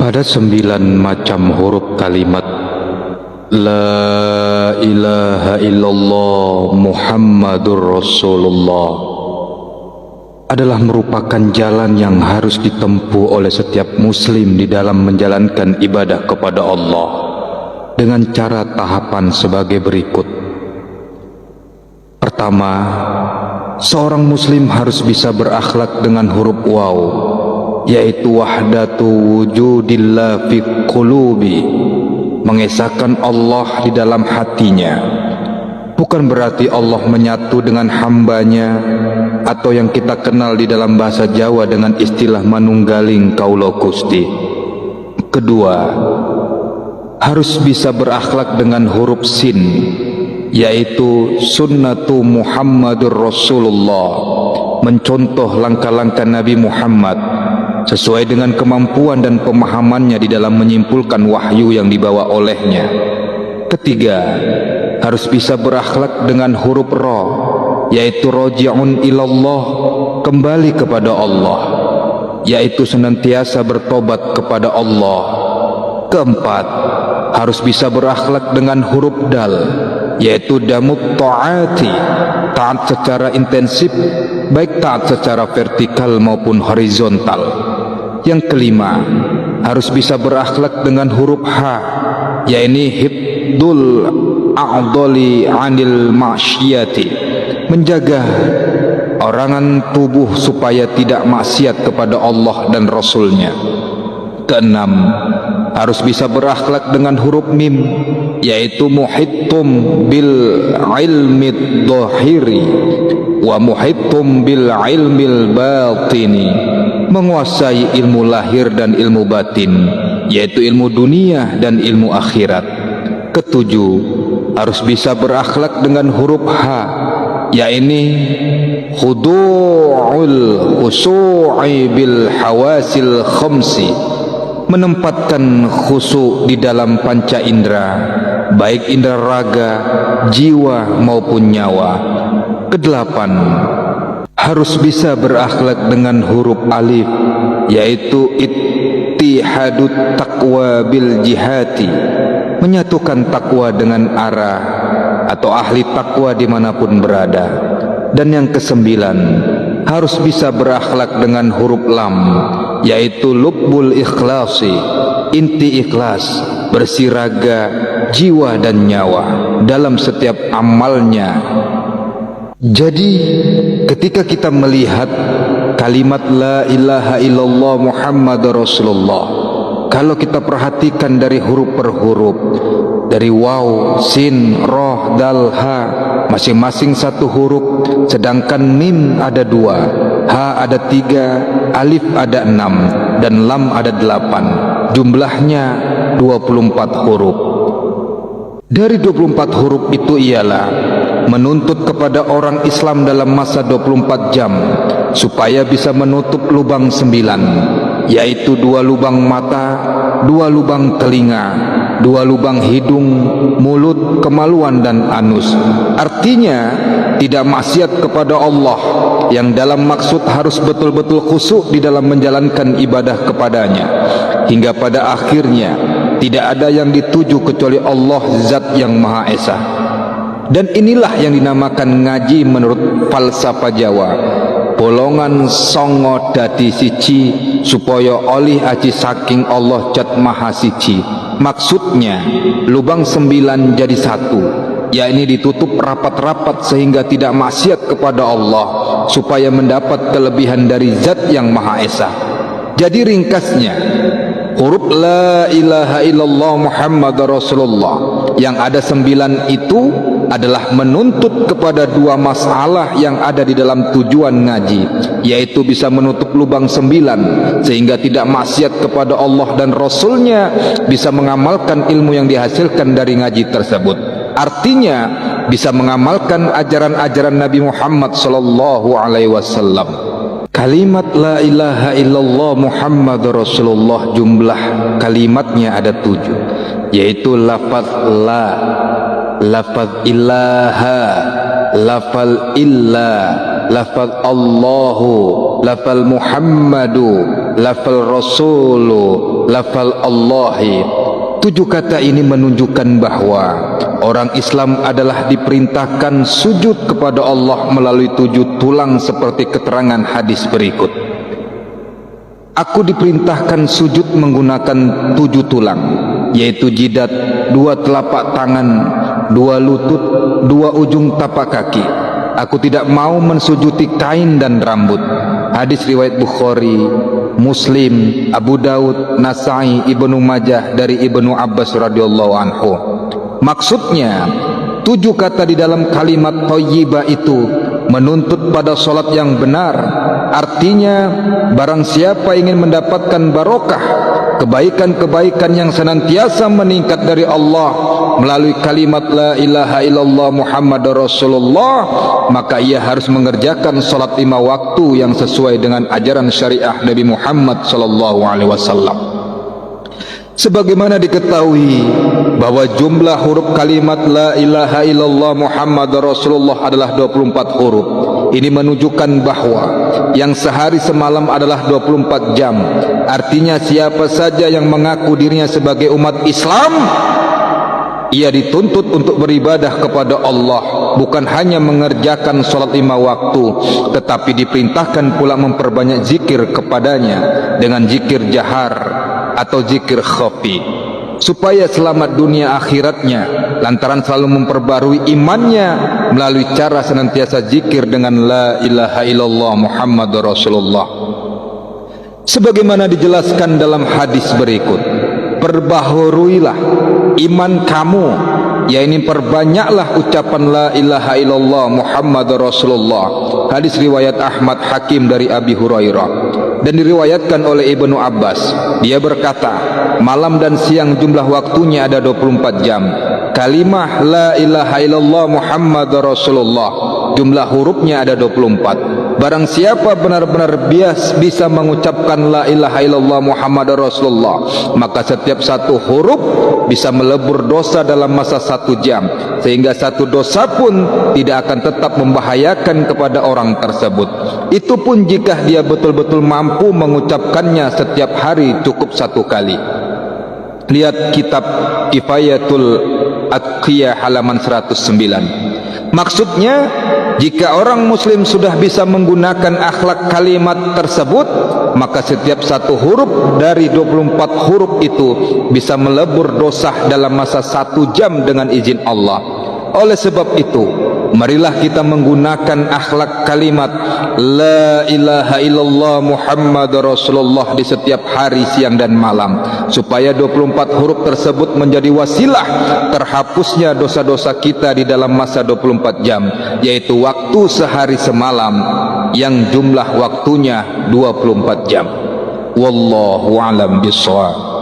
Ada 9 macam huruf kalimat La ilaha illallah Muhammadur Rasulullah adalah merupakan jalan yang harus ditempuh oleh setiap muslim di dalam menjalankan ibadah kepada Allah dengan cara tahapan sebagai berikut. Pertama, seorang muslim harus bisa berakhlak dengan huruf waw, yaitu wahdatu wujudillah fi qulubi, mengesahkan Allah di dalam hatinya. Bukan berarti Allah menyatu dengan hambanya, atau yang kita kenal di dalam bahasa Jawa dengan istilah manunggaling kaula Gusti. Kedua, harus bisa berakhlak dengan huruf sin, yaitu sunnatu Muhammadur Rasulullah, mencontoh langkah-langkah Nabi Muhammad sesuai dengan kemampuan dan pemahamannya di dalam menyimpulkan wahyu yang dibawa olehnya. Ketiga, harus bisa berakhlak dengan huruf ra, yaitu roji'un ilallah, kembali kepada Allah, yaitu senantiasa bertobat kepada Allah. Keempat, harus bisa berakhlak dengan huruf dal, yaitu damut ta'ati, taat secara intensif, baik taat secara vertikal maupun horizontal. Yang kelima, harus bisa berakhlak dengan huruf ha, yaitu hibdul a'dali anil ma'syiyati, menjaga orangan tubuh supaya tidak maksiat kepada Allah dan Rasulnya. Keenam, harus bisa berakhlak dengan huruf mim, yaitu muhittum bil ilmi dhahiri wa muhittum bil ilmil batini, menguasai ilmu lahir dan ilmu batin, yaitu ilmu dunia dan ilmu akhirat. Ketujuh, harus bisa berakhlak dengan huruf ha, yaitu khudu'ul khusu'i bil hawasil khamsi, menempatkan khusyuk di dalam panca indera, baik indera raga, jiwa maupun nyawa. Kedelapan, harus bisa berakhlak dengan huruf alif, yaitu ittihadut taqwa bil jihati, menyatukan takwa dengan arah atau ahli takwa dimanapun berada. Dan yang kesembilan, harus bisa berakhlak dengan huruf lam, yaitu lubbul ikhlasi, inti ikhlas, bersih raga, jiwa dan nyawa dalam setiap amalnya. Jadi ketika kita melihat kalimat la ilaha illallah Muhammadur Rasulullah, kalau kita perhatikan dari huruf per huruf, dari waw, sin, roh, dal, ha, masing-masing satu huruf, sedangkan mim ada 2, ha ada 3, alif ada 6, dan lam ada 8. Jumlahnya 24 huruf. Dari 24 huruf itu ialah menuntut kepada orang Islam dalam masa 24 jam supaya bisa menutup lubang 9, yaitu 2 lubang mata, 2 lubang telinga, 2 lubang hidung, mulut, kemaluan dan anus. Artinya tidak maksiat kepada Allah, yang dalam maksud harus betul-betul khusyuk di dalam menjalankan ibadah kepadanya, hingga pada akhirnya tidak ada yang dituju kecuali Allah Zat yang Maha Esa. Dan inilah yang dinamakan ngaji menurut falsafah Jawa, bolongan songo dadi siji supaya olih aji saking Allah Zat Maha Siji. Maksudnya lubang 9 jadi 1, yakni ditutup rapat-rapat sehingga tidak maksiat kepada Allah, supaya mendapat kelebihan dari Zat yang Maha Esa. Jadi ringkasnya, huruf la ilaha illallah Muhammadur Rasulullah yang ada 9 itu adalah menuntut kepada 2 masalah yang ada di dalam tujuan ngaji, yaitu bisa menutup lubang 9 sehingga tidak maksiat kepada Allah dan Rasulnya, bisa mengamalkan ilmu yang dihasilkan dari ngaji tersebut. Artinya bisa mengamalkan ajaran-ajaran Nabi Muhammad sallallahu alaihi wasallam. Kalimat la ilaha illallah Muhammadur Rasulullah, jumlah kalimatnya ada 7, yaitu lafaz la, lafaz ilaha, lafaz illa, lafaz Allahu, lafaz Muhammadu, lafal rasulu, lafal Allahi. 7 kata ini menunjukkan bahwa orang Islam adalah diperintahkan sujud kepada Allah melalui 7 tulang seperti keterangan hadis berikut. Aku diperintahkan sujud menggunakan 7 tulang, yaitu jidat, 2 telapak tangan, 2 lutut, 2 ujung tapak kaki. Aku tidak mau mensujuti kain dan rambut. Hadis riwayat Bukhari, Muslim, Abu Daud, Nasai, Ibnu Majah dari Ibnu Abbas radhiyallahu anhu. Maksudnya 7 kata di dalam kalimat thayyibah itu menuntut pada solat yang benar. Artinya barang siapa ingin mendapatkan barokah, kebaikan-kebaikan yang senantiasa meningkat dari Allah melalui kalimat la ilaha illallah Muhammadur Rasulullah, maka ia harus mengerjakan salat 5 waktu yang sesuai dengan ajaran syariah Nabi Muhammad sallallahu alaihi wasallam. Sebagaimana diketahui bahwa jumlah huruf kalimat la ilaha illallah Muhammadur Rasulullah adalah 24 huruf. Ini menunjukkan bahwa yang sehari semalam adalah 24 jam. Artinya siapa saja yang mengaku dirinya sebagai umat Islam, ia dituntut untuk beribadah kepada Allah, bukan hanya mengerjakan salat 5 waktu, tetapi diperintahkan pula memperbanyak zikir kepadanya dengan zikir jahar atau zikir khafi, supaya selamat dunia akhiratnya lantaran selalu memperbarui imannya melalui cara senantiasa zikir dengan la ilaha illallah Muhammadur Rasulullah. Sebagaimana dijelaskan dalam hadis berikut, perbaharuilah iman kamu, yakni perbanyaklah ucapan la ilaha illallah Muhammadur Rasulullah. Hadis riwayat Ahmad, Hakim dari Abi Hurairah dan diriwayatkan oleh Ibnu Abbas. Dia berkata, malam dan siang jumlah waktunya ada 24 jam. Kalimah la ilaha illallah Muhammadur Rasulullah jumlah hurufnya ada 24. Barang siapa benar-benar bisa mengucapkan la ilaha illallah Muhammadur Rasulullah, maka setiap satu huruf bisa melebur dosa dalam masa 1 jam, sehingga satu dosa pun tidak akan tetap membahayakan kepada orang tersebut. Itu pun jika dia betul-betul mampu mengucapkannya setiap hari cukup 1 kali. Lihat kitab Kifayatul Atqiyah halaman 109. Maksudnya, jika orang muslim sudah bisa menggunakan akhlak kalimat tersebut, maka setiap satu huruf dari 24 huruf itu bisa melebur dosa dalam masa 1 jam dengan izin Allah. Oleh sebab itu, marilah kita menggunakan akhlak kalimat la ilaha illallah Muhammadur Rasulullah di setiap hari, siang dan malam, supaya 24 huruf tersebut menjadi wasilah terhapusnya dosa-dosa kita di dalam masa 24 jam, yaitu waktu sehari semalam yang jumlah waktunya 24 jam. Wallahu a'lam bishawab.